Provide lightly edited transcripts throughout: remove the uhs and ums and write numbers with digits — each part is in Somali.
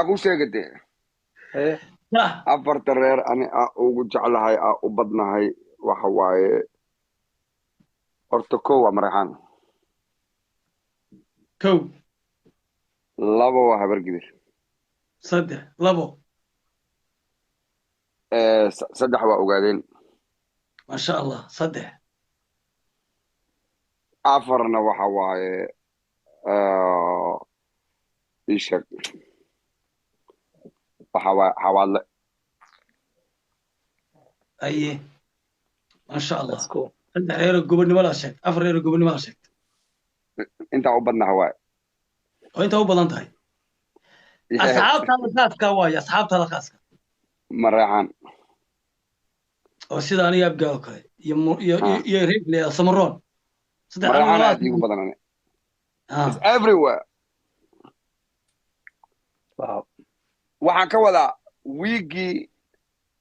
aku sheegade ايه صح afarta reer ani ugu jeclahay u badnahay waxa waaye horta kow waa Mareexaan كو laba waa Habargidir صدق لبو saddex waa Ogaadeen ما شاء الله صدق afarna waxa waaye ii sheeg waxa waaye Xawaadle اي ما شاء that's الله cool صدق ريرو قبل ما لا شك افر ريرو قبل ما لا شك intaa u badnaha waaye وانت هو بدنت هاي اصحاب هذا خاص كواي اصحاب هذا خاص Mareexaan وسيدا انا يبقى اوكي يا ريب لي سمرون صدق Mareexaan انا aad iigu badan ani it's ها everywhere wow waxaan ka wadaa wiigii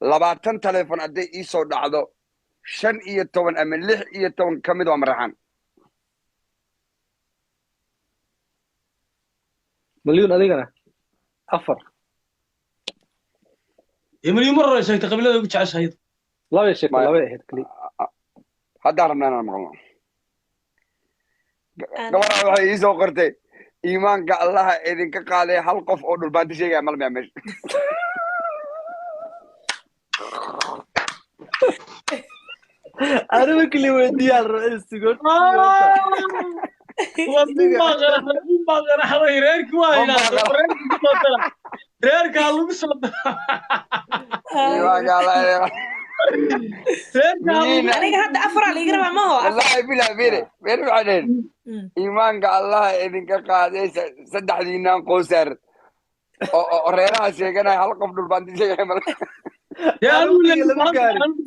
20 telefoon hadday ii soo dhacdo 15 ama 16 ka mid waa Mareexaan مليون أديقنا أفر يملي مره شيء قبيله ugu jeceshahay لا يا شيخ لا يا كلي haddaan rabnaa inaan maqlo gabadha waxay ii soo qortay iimaanka allaha idinka qaaday hal qof oo dhulbaanti sheegaya malmaya meesha أنا كلي ودي على الرئيس تقول ما غير reerki waa ilaa reerka lagu soo iimaanka allaha aniga hadda afar liiga rabaa ma ho wallahi bilaa bere waxaan iimaanka allaha idinka qaaday saddexdiinaan qoysar oo reeraha sheeganaya hal qof dhulbaanti sheegaya malmaya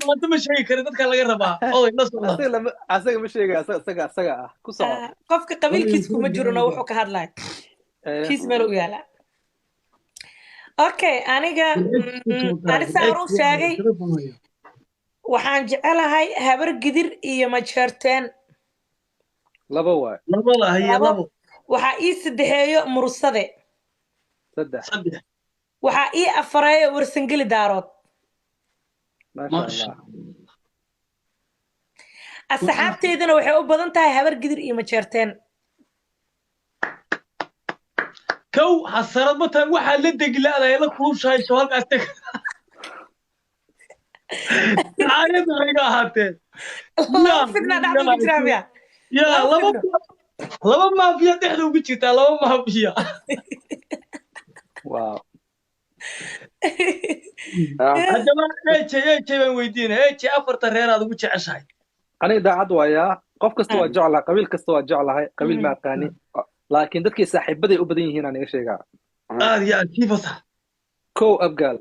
maanta ma sheegi kari dadka laga rabaa oday la socda أسيق مش شيء أسيق كوسا qofka qabiilkiis kuma jirno wuxuu ka hadlay kiis meel u yaala okay aniga saan u sheegay waxaan jecelahay Habargidir iyo Majeerteen لبوا labada haya labo waxaa ii saddexeeyo Mursade صدق saddex waxaa ii afareeyo Warsangeli Daarood ما شاء الله asxaabteedana waxay u badan tahay Habargidir iyo Majeerteen kow hasarad ma tahay waxa la deglaadahay la kuushay soo halkaas tag caayad laga ahaatee fidna dhacdo jiraabiya ya laba maafiya dhexda ugu jirta laba maafiya واو hadaba eejay baan weydiinay eejay afarta reer aad ugu jeceshahay أنا إذا عدوا يا قف كستوا جعلها قبيل كستوا جعلها هاي قبيل ما قاني لكن دتك ساحب بدي وبدين هنا أنا شيء قاعد aad iyo aad kii fasax كو أبقال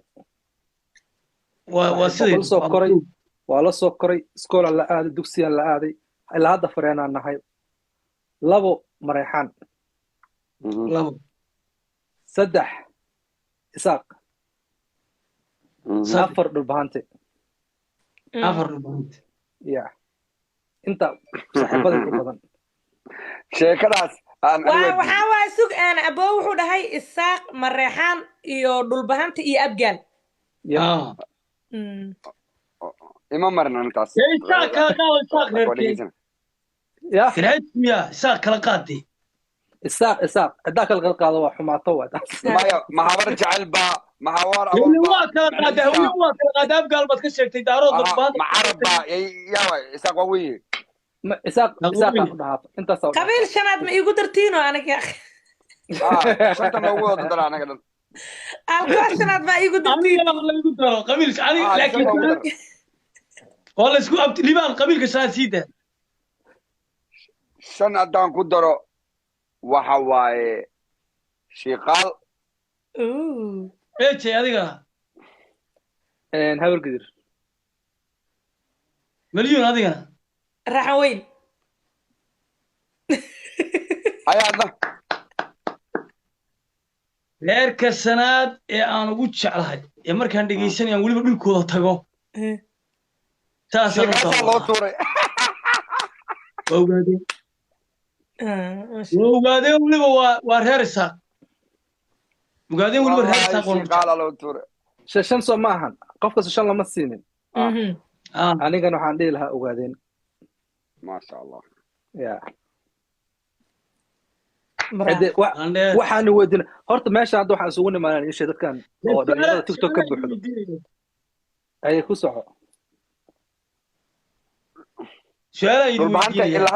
waa sidii ولا سكري ولا سكري سكول على هذا دوكسي على هذا اللي هذا فرينا النهاية لبو مريحان labo سدح إساق سافر بالبهانتي afar rubaant يا أنت صاحب بدي بدن sheekadaas aan waxaa waay sug aan abo wuxuu dhahay Isaaq Mareexaan iyo Dhulbahanta iyo Abgaal يا ima marna intaas isaaq kala qaado isaaq reerkii يا reerkiya isaaq kala qaadi إساق ذاك الغلق هذا حما طوّد maya maxabar jecel baa maxawar weli waa kala qaada weli waa kala qaada abgaal baad ka sheegtay daarood dhulbahanta macarab baa yawa isaaq waa weyn إساق هذا أنت صوت qabiil shanaad ma iigu dartiino aniga shanta noogu wada dara anaga dhan alka shanaad ma iigu dartiino aniga la igu daro qabiilka aniga laakiin oo la isku abti libaan qabiilka shaasiida shan haddaan ku daro waxa waaye shiiqaal eejay adiga هاور قدر مليون adiga raxan weyn ayaadna reerka sanaad ee aan ugu jeclahay ee markaan dhegeysanayaan weliba dhulkooda tago saasaan u shiiqaashaa loo tuuray ogaadeen weliba waa reer isaaq ogaadeen weliba reer والله saaq waan شي قال له تور shan soo ma ahan qofkas shan lama siinin ah anigana waxaan dhihi lahaa ogaadeen ما شاء الله ya bravo waxaan weydiin horta meesha hadda waxaan isugu nimaanaa isha dadkan oo dhalinyarada tiktok ka buuxdo ayay ku soco su'aal ay dhulbaanta weydiinayaan ilaa